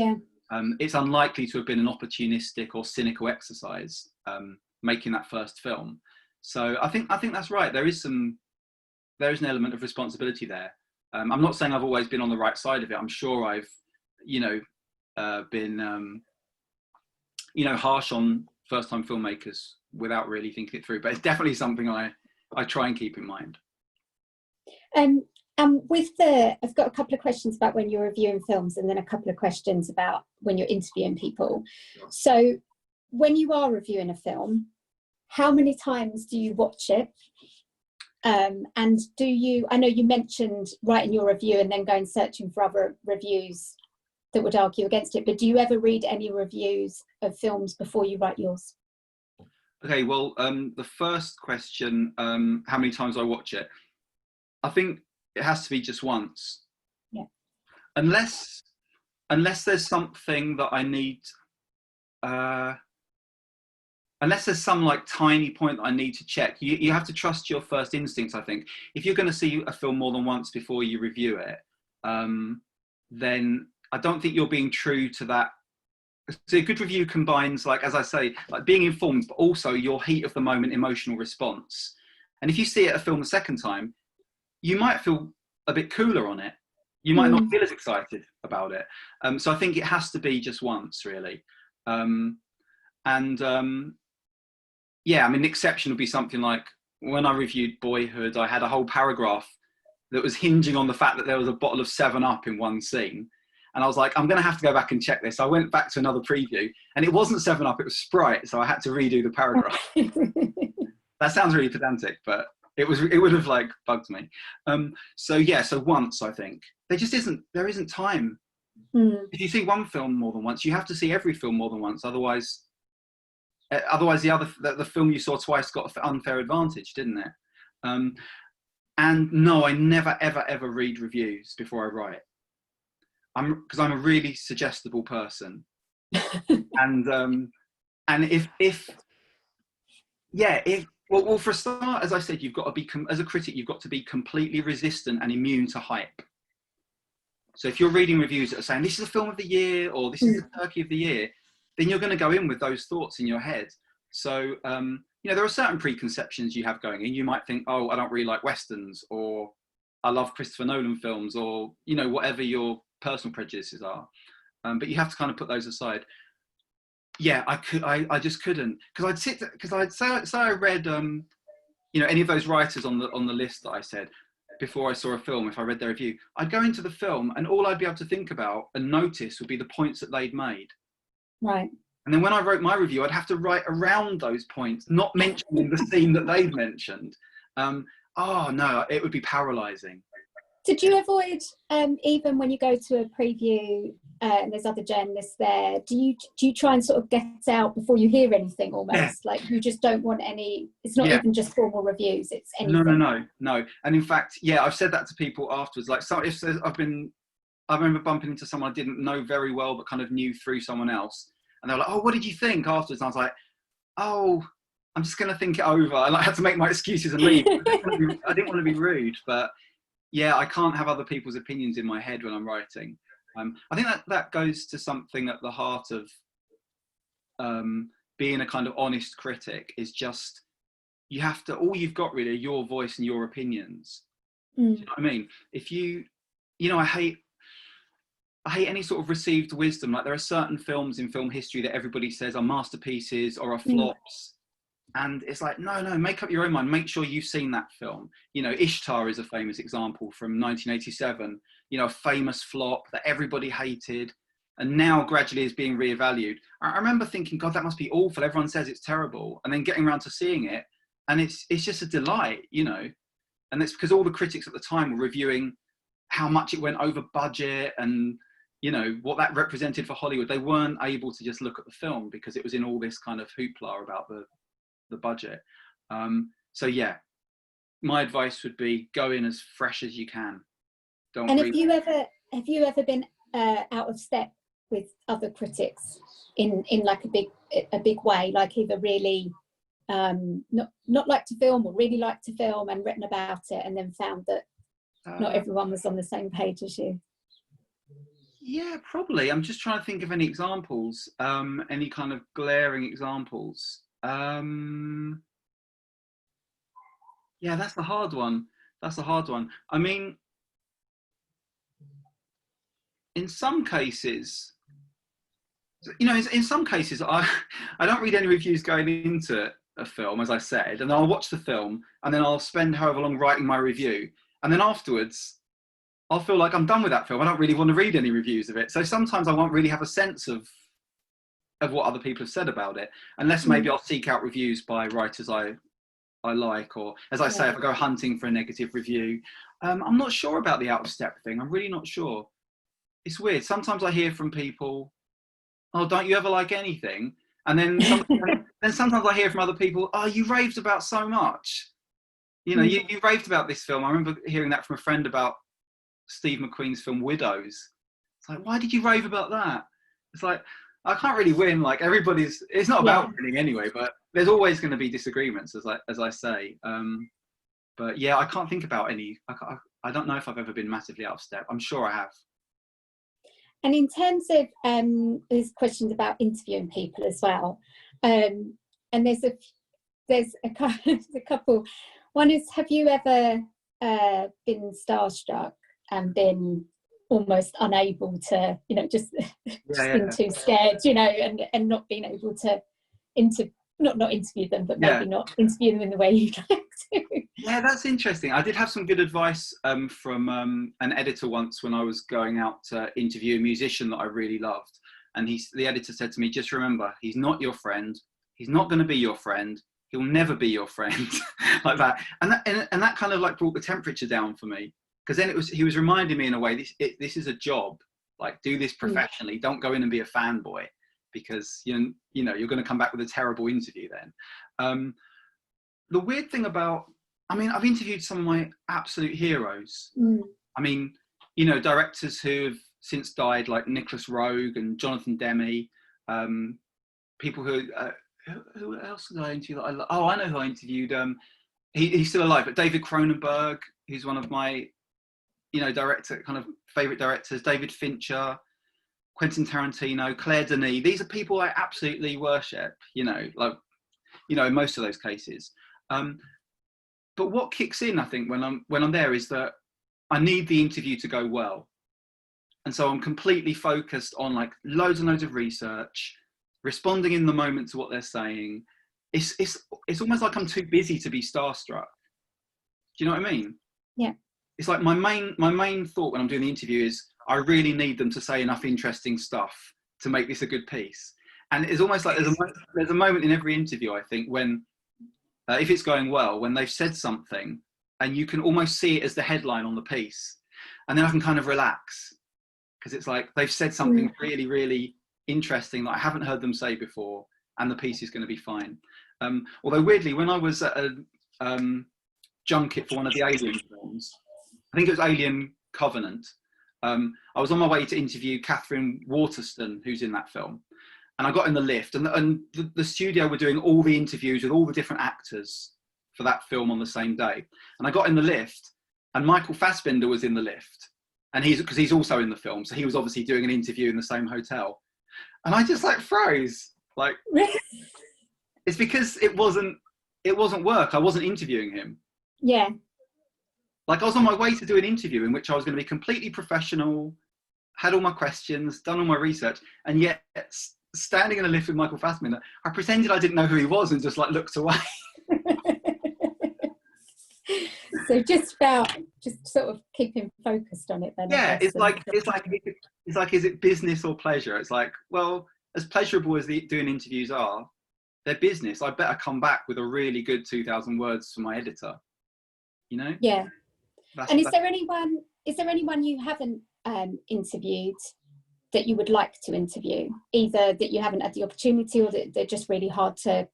it's unlikely to have been an opportunistic or cynical exercise making that first film. So I think that's right. There is an element of responsibility there. I'm not saying I've always been on the right side of it. I'm sure I've, you know, been, you know, harsh on first-time filmmakers without really thinking it through. But it's definitely something I try and keep in mind. I've got a couple of questions about when you're reviewing films, and then a couple of questions about when you're interviewing people. So when you are reviewing a film, how many times do you watch it? And I know you mentioned writing your review and then going searching for other reviews that would argue against it, but do you ever read any reviews of films before you write yours? Okay, well, the first question, how many times I watch it? I think it has to be just once. Yeah. Unless there's something that I need, unless there's some like tiny point that I need to check. You have to trust your first instincts, I think. If you're going to see a film more than once before you review it, then I don't think you're being true to that. So a good review combines, like, as I say, like being informed, but also your heat of the moment emotional response. And if you see it a film the second time, you might feel a bit cooler on it. You might not feel as excited about it. So I think it has to be just once, really. Yeah, I mean, the exception would be something like when I reviewed Boyhood, I had a whole paragraph that was hinging on the fact that there was a bottle of 7-Up in one scene. And I was like, I'm going to have to go back and check this. I went back to another preview and it wasn't 7-Up, it was Sprite. So I had to redo the paragraph. That sounds really pedantic, but it would have like bugged me. So yeah, so once, I think. There isn't time. If you see one film more than once, you have to see every film more than once. Otherwise the film you saw twice got an unfair advantage, didn't it? And no, I never, ever read reviews before I write. Because I'm a really suggestible person. And well, for a start, as I said, you've got to be, as a critic, you've got to be completely resistant and immune to hype. So if you're reading reviews that are saying, this is a film of the year, or this is the turkey of the year, then you're going to go in with those thoughts in your head. So, there are certain preconceptions you have going in. You might think, oh, I don't really like Westerns, or I love Christopher Nolan films, or, whatever your personal prejudices are. But you have to kind of put those aside. Yeah, I just couldn't, because I'd say I read, any of those writers on the list that I said, before I saw a film, if I read their review, I'd go into the film and all I'd be able to think about and notice would be the points that they'd made. Right. And then when I wrote my review, I'd have to write around those points, not mentioning the scene that they'd mentioned. Oh no, it would be paralyzing. Did you avoid, even when you go to a preview and there's other journalists there, do you try and sort of get out before you hear anything almost? Yeah. Like you just don't want any, it's not even just formal reviews, it's anything. No. And in fact, yeah, I've said that to people afterwards. Like, so if I remember bumping into someone I didn't know very well, but kind of knew through someone else. And they were like, oh, what did you think afterwards? And I was like, oh, I'm just going to think it over. And I had to make my excuses and leave. I didn't want to be rude, but yeah, I can't have other people's opinions in my head when I'm writing. I think that goes to something at the heart of being a kind of honest critic, is just, all you've got really are your voice and your opinions. Do you know what I mean? If I hate any sort of received wisdom. Like, there are certain films in film history that everybody says are masterpieces or are flops. And it's like, no, make up your own mind. Make sure you've seen that film. Ishtar is a famous example from 1987, a famous flop that everybody hated and now gradually is being reevaluated. I remember thinking, God, that must be awful. Everyone says it's terrible. And then getting around to seeing it, and it's just a delight, And it's because all the critics at the time were reviewing how much it went over budget and, what that represented for Hollywood. They weren't able to just look at the film because it was in all this kind of hoopla about the budget. So yeah, my advice would be go in as fresh as you can. And have you ever been out of step with other critics in like a big way, like either really not like to film or really like to film and written about it, and then found that not everyone was on the same page as you? Yeah, probably. I'm just trying to think of any examples, any kind of glaring examples. Yeah, that's a hard one. I mean, in some cases, in some cases, I don't read any reviews going into a film, as I said, and I'll watch the film and then I'll spend however long writing my review. And then afterwards, I'll feel like I'm done with that film. I don't really want to read any reviews of it. So sometimes I won't really have a sense of what other people have said about it, unless maybe I'll seek out reviews by writers I like, or as I say, if I go hunting for a negative review. I'm not sure about the out of step thing. I'm really not sure. It's weird. Sometimes I hear from people, oh, don't you ever like anything? And then sometimes I hear from other people, oh, you raved about so much. You raved about this film. I remember hearing that from a friend about Steve McQueen's film Widows. It's like, why did you rave about that? It's like, I can't really win. Like, it's not about winning anyway, but there's always going to be disagreements, as I say. But yeah, I can't think about any. I don't know if I've ever been massively out of step. I'm sure I have. And in terms of there's questions about interviewing people as well, and there's a couple. One is, have you ever been starstruck and been almost unable to, just been too scared, and not being able to not interview them, but maybe not interview them in the way you'd like to. Yeah, that's interesting. I did have some good advice from an editor once when I was going out to interview a musician that I really loved. And the editor said to me, just remember, he's not your friend. He's not going to be your friend. He'll never be your friend. Like that. And that kind of like brought the temperature down for me. Because then he was reminding me in a way, this is a job. Like, do this professionally. Don't go in and be a fanboy, because you're going to come back with a terrible interview then. The weird thing about, I've interviewed some of my absolute heroes. Directors who have since died, like Nicholas Roeg and Jonathan Demme. People who else did I interview that I love? Oh, I know who I interviewed. He's still alive, but David Cronenberg, who's one of my director kind of favorite directors. David Fincher, Quentin Tarantino, Claire Denis. These are people I absolutely worship, in most of those cases. But what kicks in, I think, when I'm there is that I need the interview to go well. And so I'm completely focused on like loads and loads of research, responding in the moment to what they're saying. It's almost like I'm too busy to be starstruck. Do you know what I mean? Yeah. It's like my main thought when I'm doing the interview is I really need them to say enough interesting stuff to make this a good piece. And it's almost like there's a moment in every interview, I think, when if it's going well, when they've said something and you can almost see it as the headline on the piece, and then I can kind of relax because it's like they've said something really, really interesting that I haven't heard them say before, and the piece is going to be fine. Although weirdly, when I was at a junket for one of the Alien films, I think it was Alien Covenant, I was on my way to interview Catherine Waterston, who's in that film. And I got in the lift, and the studio were doing all the interviews with all the different actors for that film on the same day. And I got in the lift, and Michael Fassbender was in the lift, and because he's also in the film, so he was obviously doing an interview in the same hotel. And I just like froze. Like, it's because it wasn't work. I wasn't interviewing him. Yeah. Like I was on my way to do an interview in which I was going to be completely professional, had all my questions, done all my research, and yet standing in a lift with Michael Fassbender, I pretended I didn't know who he was and just like looked away. So just sort of keeping focused on it then. Yeah, it's like, is it business or pleasure? It's like, well, as pleasurable as doing interviews are, they're business. I better come back with a really good 2,000 words for my editor. Yeah. And is there anyone you haven't interviewed that you would like to interview, either that you haven't had the opportunity or that they're just really hard to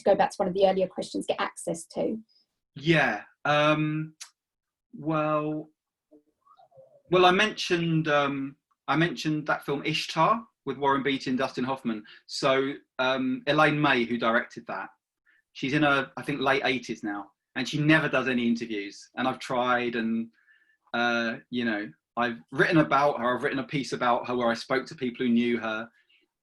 go back to one of the earlier questions, get access to? Yeah. Well, I mentioned that film Ishtar with Warren Beatty and Dustin Hoffman. So Elaine May, who directed that, she's in her, I think, late 80s now, and she never does any interviews. And I've tried, and I've written about her. I've written a piece about her where I spoke to people who knew her.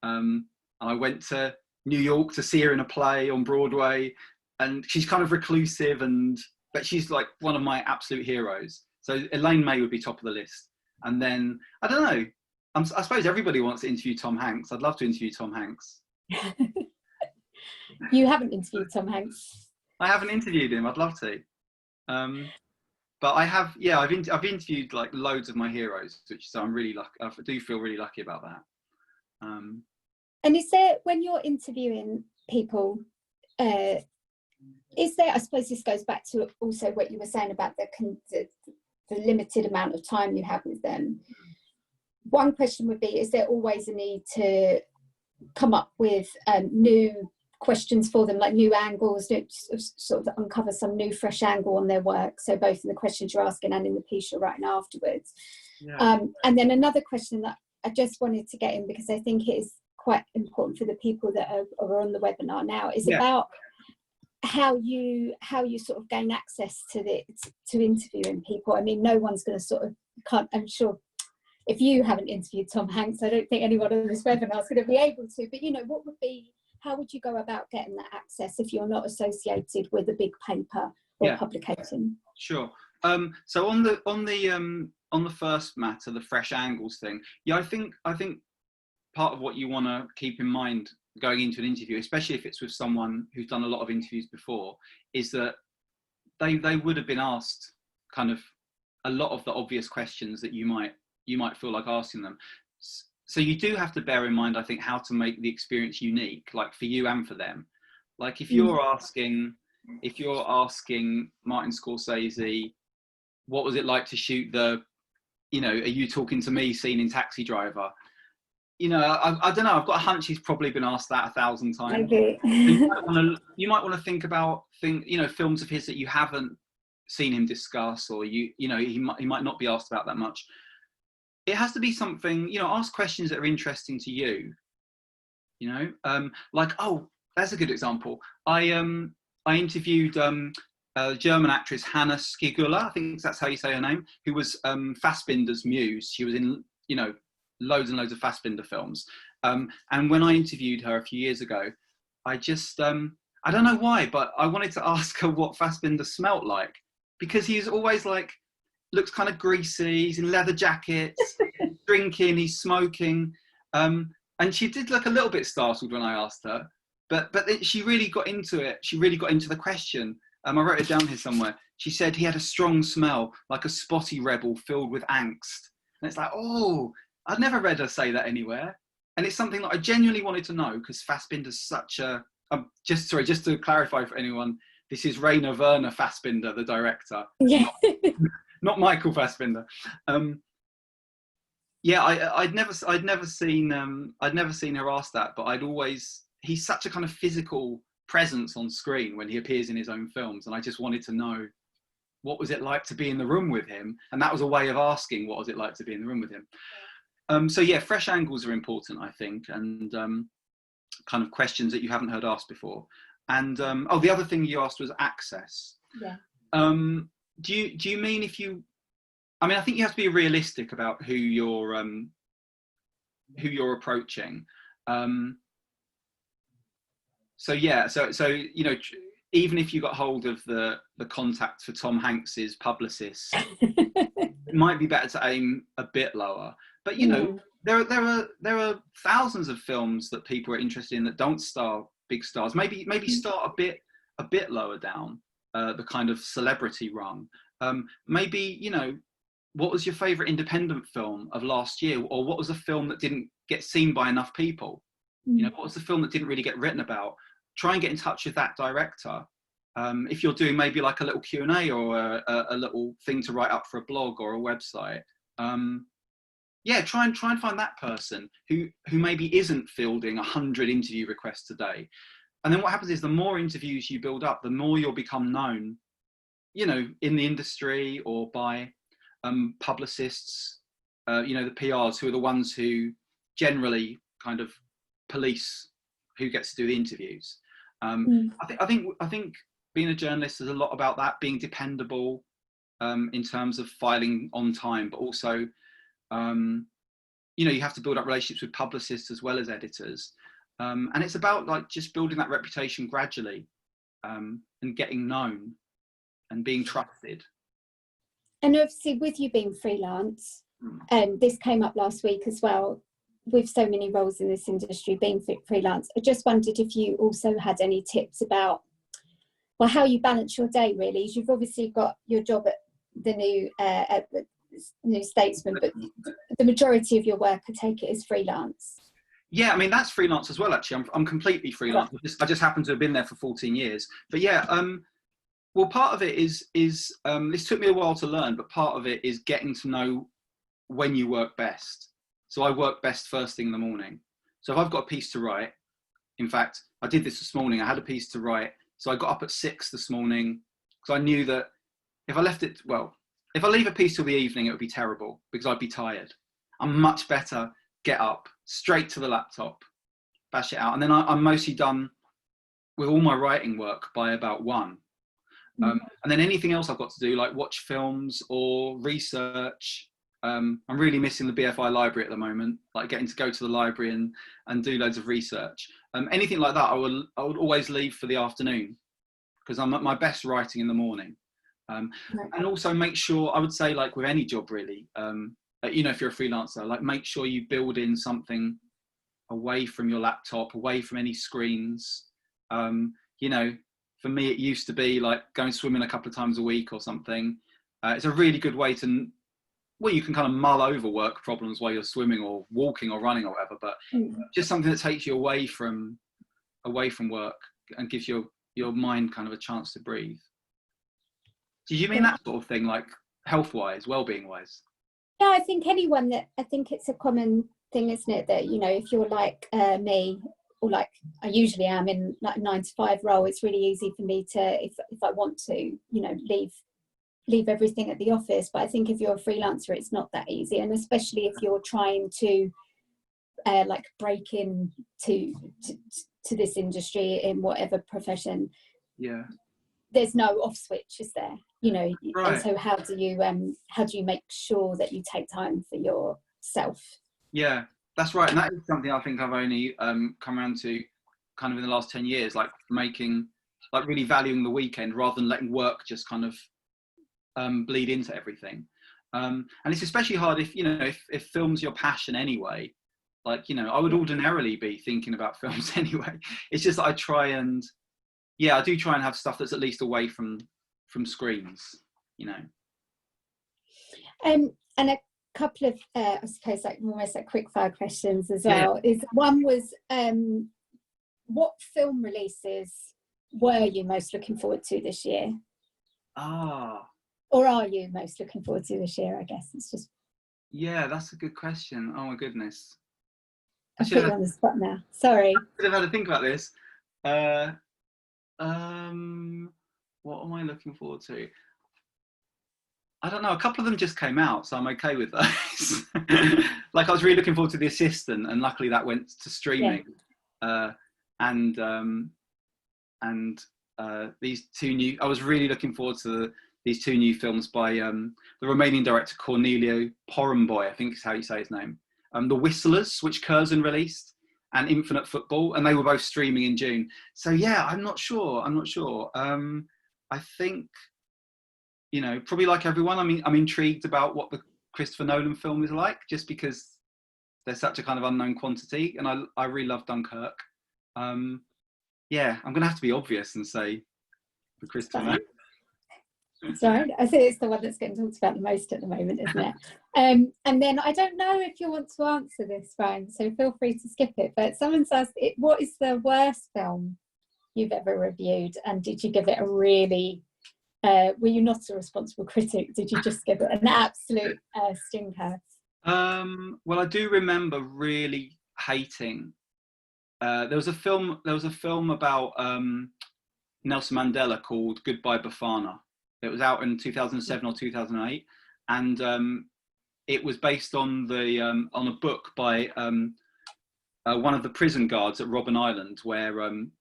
And I went to New York to see her in a play on Broadway, and she's kind of reclusive, but she's like one of my absolute heroes. So Elaine May would be top of the list. And then, I don't know, I suppose everybody wants to interview Tom Hanks. I'd love to interview Tom Hanks. You haven't interviewed Tom Hanks? I haven't interviewed him. I'd love to. But I have, yeah, I've interviewed like loads of my heroes, so I'm really lucky. I do feel really lucky about that. And is there, when you're interviewing people, is there, I suppose this goes back to also what you were saying about the limited amount of time you have with them. One question would be, is there always a need to come up with new questions for them, like new angles, sort of uncover some new fresh angle on their work, so both in the questions you're asking and in the piece you're writing afterwards? Yeah. And then another question that I just wanted to get in, because I think it is quite important for the people that are on the webinar now, is about how you sort of gain access to interviewing people. I mean, no one's going to I'm sure if you haven't interviewed Tom Hanks, I don't think anyone on this webinar is going to be able to, but how would you go about getting that access if you're not associated with a big paper or publication. Sure. So on the first matter, the fresh angles thing, yeah, I think part of what you want to keep in mind going into an interview, especially if it's with someone who's done a lot of interviews before, is that they would have been asked kind of a lot of the obvious questions that you might feel like asking them. So you do have to bear in mind, I think, how to make the experience unique, like for you and for them. Like if you're asking Martin Scorsese, what was it like to shoot the, you know, are you talking to me scene in Taxi Driver? You know, I don't know. I've got a hunch he's probably been asked that 1,000 times. Okay. You might want to think about films of his that you haven't seen him discuss, or he might not be asked about that much. It has to be something, you know, ask questions that are interesting to you. You know, like, oh, that's a good example. I interviewed German actress Hannah Skigula, I think that's how you say her name, who was Fassbinder's muse. She was in, you know, loads and loads of Fassbinder films. And when I interviewed her a few years ago, I just, I don't know why, but I wanted to ask her what Fassbinder smelt like, because he's always like, looks kind of greasy, he's in leather jackets, drinking, he's smoking. And she did look a little bit startled when I asked her, but she really got into it. She really got into the question. I wrote it down here somewhere. She said he had a strong smell, like a spotty rebel filled with angst. And it's like, oh, I'd never read her say that anywhere. And it's something that I genuinely wanted to know, because Fassbinder's such a, just to clarify for anyone, this is Rainer Werner Fassbinder, the director. Yeah. Not Michael Fassbinder. Yeah, I'd never seen her ask that, but he's such a kind of physical presence on screen when he appears in his own films, and I just wanted to know, what was it like to be in the room with him? And that was a way of asking, what was it like to be in the room with him? So yeah, fresh angles are important, I think, and kind of questions that you haven't heard asked before. And the other thing you asked was access. Yeah. Do you mean I think you have to be realistic about who you're approaching. So you know, even if you got hold of the contact for Tom Hanks's publicist, it might be better to aim a bit lower. But you know, there are thousands of films that people are interested in that don't star big stars. Maybe start a bit lower down the kind of celebrity rung. Maybe, you know, what was your favorite independent film of last year, or what was a film that didn't get seen by enough people? You know, what was the film that didn't really get written about? Try and get in touch with that director. If you're doing maybe like a little Q&A or a little thing to write up for a blog or a website, yeah, try and find that person who maybe isn't fielding 100 interview requests a day. And then what happens is, the more interviews you build up, the more you'll become known, you know, in the industry or by publicists, you know, the PRs, who are the ones who generally kind of police who gets to do the interviews. I think being a journalist is a lot about that, being dependable in terms of filing on time, but also, you know, you have to build up relationships with publicists as well as editors. And it's about like just building that reputation gradually, and getting known and being trusted. And obviously, with you being freelance, and this came up last week as well, with so many roles in this industry being freelance, I just wondered if you also had any tips about, well, how you balance your day, really. You've obviously got your job at the new Statesman, but the majority of your work, I take it, is freelance. Yeah, I mean, that's freelance as well, actually. I'm completely freelance. I just happen to have been there for 14 years. But yeah, well, part of it is this took me a while to learn, but part of it is getting to know when you work best. So I work best first thing in the morning. So if I've got a piece to write, in fact, I did this morning. I had a piece to write. So I got up at 6 this morning, because I knew that if I leave a piece till the evening, it would be terrible, because I'd be tired. I'm much better get up, straight to the laptop, bash it out. And then I'm mostly done with all my writing work by about 1. And then anything else I've got to do, like watch films or research. I'm really missing the BFI library at the moment, like getting to go to the library and do loads of research. Anything like that, I would always leave for the afternoon, because I'm at my best writing in the morning. And also make sure, I would say, like with any job really, you know, if you're a freelancer, like make sure you build in something away from your laptop, away from any screens. You know, for me, it used to be like going swimming a couple of times a week or something. It's a really good way to, well, you can kind of mull over work problems while you're swimming or walking or running or whatever, but just something that takes you away from work and gives your mind kind of a chance to breathe. Do you mean that sort of thing, like health-wise, well-being-wise? Yeah, I think I think it's a common thing, isn't it, that, you know, if you're like me, or like I usually am in like a 9-to-5 role, it's really easy for me to, if I want to, you know, leave everything at the office. But I think if you're a freelancer, it's not that easy, and especially if you're trying to like break in to this industry in whatever profession. Yeah, there's no off switch, is there? You know, right. And so how do you make sure that you take time for yourself? Yeah, that's right. And that is something I think I've only come around to kind of in the last 10 years, like really valuing the weekend rather than letting work just kind of bleed into everything. And it's especially hard if, you know, if film's your passion anyway. Like, you know, I would ordinarily be thinking about films anyway. It's just that I do try and have stuff that's at least away from screens, you know. And a couple of I suppose like almost like quick fire questions as well. Yeah. One was what film releases were you most looking forward to this year? Or are you most looking forward to this year? I guess it's just. Yeah, that's a good question. Oh my goodness. I put you on the spot now. Sorry. I should have had to think about this. What am I looking forward to? I don't know. A couple of them just came out, so I'm okay with those. Like I was really looking forward to The Assistant, and luckily that went to streaming. Yeah. These two new. I was really looking forward to these two new films by the Romanian director Corneliu Porumboy, I think is how you say his name. The Whistlers, which Curzon released, and Infinite Football, and they were both streaming in June. So yeah, I'm not sure. I think, you know, probably like everyone, I'm intrigued about what the Christopher Nolan film is like, just because they're such a kind of unknown quantity, and I really love Dunkirk. Yeah, I'm going to have to be obvious and say the Christopher Nolan. Sorry, I think it's the one that's getting talked about the most at the moment, isn't it? And then I don't know if you want to answer this, Ryan, so feel free to skip it. But someone's asked, what is the worst film you've ever reviewed? And did you give it a really, were you not a responsible critic? Did you just give it an absolute stinker? Well, I do remember really hating. There was a film about Nelson Mandela called Goodbye Bafana. It was out in 2007 or 2008, and it was based on a book by one of the prison guards at Robben Island, where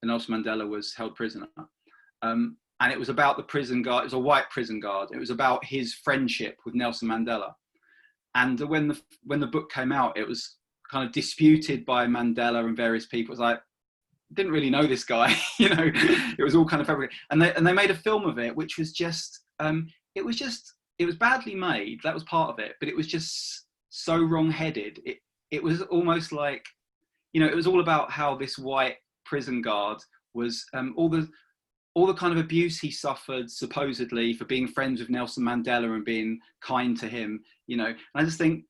Nelson Mandela was held prisoner. And it was about the prison guard. It was a white prison guard. It was about his friendship with Nelson Mandela. And when the book came out, it was kind of disputed by Mandela and various people. It was like, didn't really know this guy, you know. It was all kind of fabricated, and they made a film of it, which was just it was badly made. That was part of it, but it was just so wrong-headed. It was almost like, you know, it was all about how this white prison guard was all the kind of abuse he suffered supposedly for being friends with Nelson Mandela and being kind to him, you know. And I just think,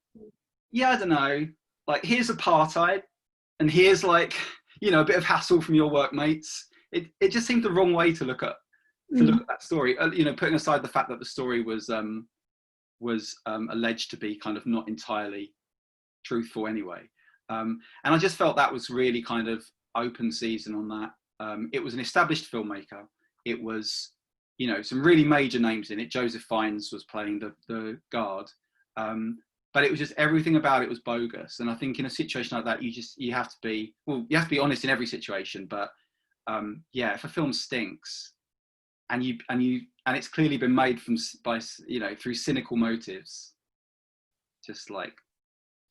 yeah, I don't know, like here's apartheid, and here's like, you know, a bit of hassle from your workmates. It just seemed the wrong way to look at that story. You know, putting aside the fact that the story was alleged to be kind of not entirely truthful anyway. And I just felt that was really kind of open season on that. It was an established filmmaker. It was, you know, some really major names in it. Joseph Fiennes was playing the guard. But it was just, everything about it was bogus. And I think in a situation like that, you have to be honest in every situation. But yeah, if a film stinks and it's clearly been made by you know, through cynical motives, just like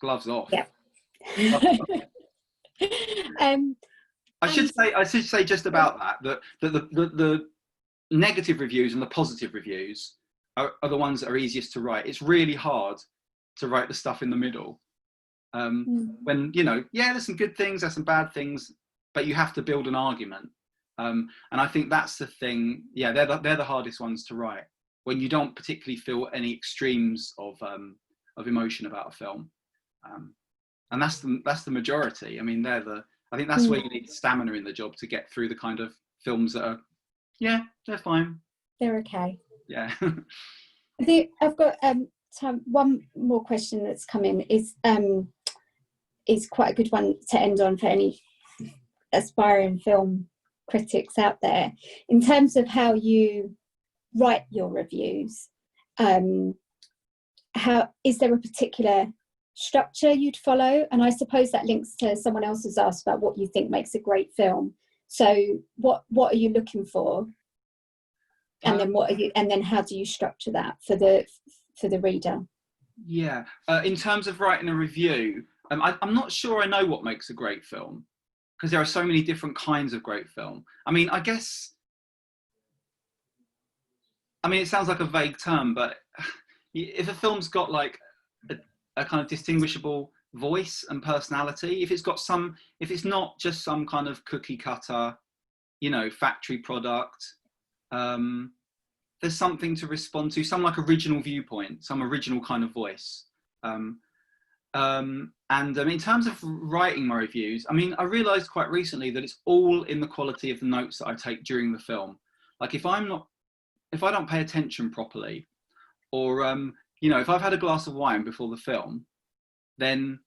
gloves off. Yeah. I should say just about that the negative reviews and the positive reviews are the ones that are easiest to write. It's really hard to write the stuff in the middle. When, you know, yeah, there's some good things, there's some bad things, but you have to build an argument. And I think that's the thing. Yeah, they're the hardest ones to write, when you don't particularly feel any extremes of emotion about a film. And that's the majority. I mean, I think that's where you need stamina in the job to get through the kind of films that are, yeah, they're fine. They're okay. Yeah. I think I've got time. One more question that's come in is quite a good one to end on for any aspiring film critics out there. In terms of how you write your reviews, how is there a particular structure you'd follow? And I suppose that links to someone else has asked about what you think makes a great film. So what are you looking for? And then how do you structure that for the reader? Yeah, in terms of writing a review, I'm not sure I know what makes a great film, because there are so many different kinds of great film. I mean, it sounds like a vague term, but if a film's got like a kind of distinguishable voice and personality, if it's not just some kind of cookie cutter, you know, factory product, there's something to respond to, some like original viewpoint, some original kind of voice. And in terms of writing my reviews, I mean, I realized quite recently that it's all in the quality of the notes that I take during the film. Like if I don't pay attention properly, or you know, if I've had a glass of wine before the film, then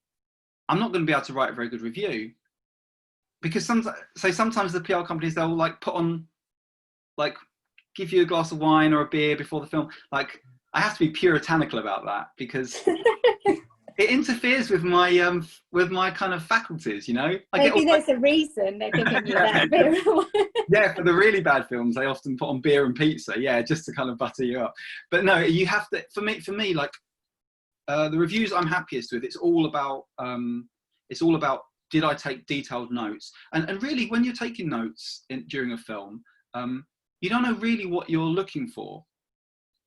I'm not going to be able to write a very good review, because sometimes the PR companies, they'll like put on, like, give you a glass of wine or a beer before the film. Like, I have to be puritanical about that, because it interferes with my kind of faculties, you know. Maybe there's a reason they're giving you that beer. Yeah, for the really bad films, they often put on beer and pizza, yeah, just to kind of butter you up. But no, you have to. For me, like the reviews I'm happiest with, it's all about did I take detailed notes? And really, when you're taking notes during a film, you don't know really what you're looking for.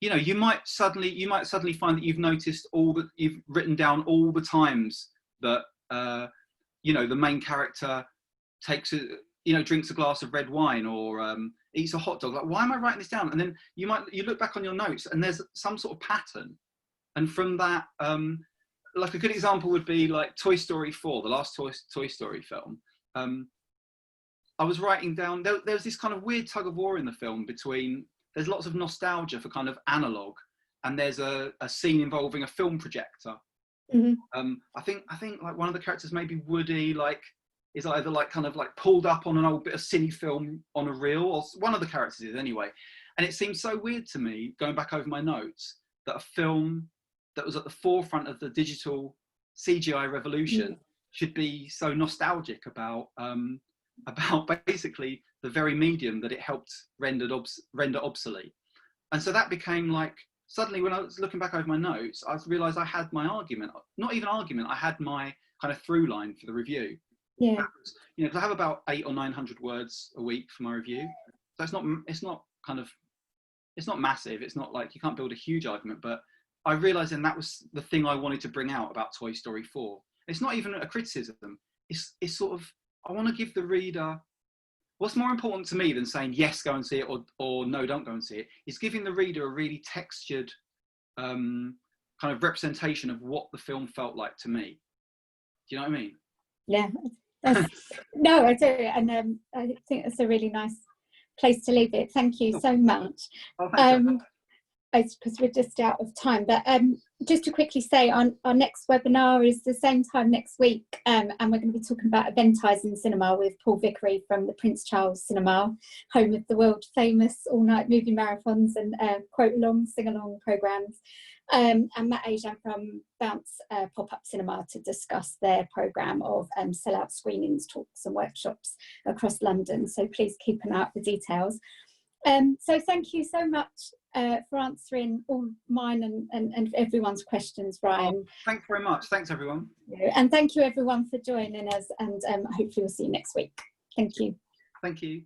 You know, you might suddenly find that you've written down all the times that you know, the main character drinks a glass of red wine, or eats a hot dog. Like, why am I writing this down? And then you look back on your notes, and there's some sort of pattern. And from that, like a good example would be like Toy Story 4, the last Toy Story film. I was writing down, there was this kind of weird tug of war in the film between, there's lots of nostalgia for kind of analog, and there's a scene involving a film projector. Mm-hmm. I think like one of the characters, maybe Woody, like is either like kind of like pulled up on an old bit of cine film on a reel, or one of the characters is anyway. And it seems so weird to me, going back over my notes, that a film that was at the forefront of the digital CGI revolution should be so nostalgic about basically the very medium that it helped render obsolete. And so that became like, suddenly when I was looking back over my notes, I realised I had my argument, not even argument, I had my kind of through line for the review. Yeah. Was, you know, because I have about 800 or 900 words a week for my review. So it's not massive. It's not like you can't build a huge argument, but I realised then that was the thing I wanted to bring out about Toy Story 4. It's not even a criticism. It's sort of, I want to give the reader, what's more important to me than saying, yes, go and see it, or no, don't go and see it, is giving the reader a really textured kind of representation of what the film felt like to me. Do you know what I mean? Yeah. No, I do. And I think that's a really nice place to leave it. Thank you so much. Oh, because we're just out of time, but just to quickly say, our next webinar is the same time next week, and we're going to be talking about eventising cinema with Paul Vickery from the Prince Charles Cinema, home of the world famous all-night movie marathons and quote-along, sing-along programmes, and Matt Asian from Bounce Pop-Up Cinema to discuss their programme of sell-out screenings, talks and workshops across London. So please keep an eye out for details. So thank you so much for answering all mine and everyone's questions, Ryan. Oh, thanks very much. Thanks, everyone. And thank you, everyone, for joining us. And hopefully we'll see you next week. Thank you. Thank you.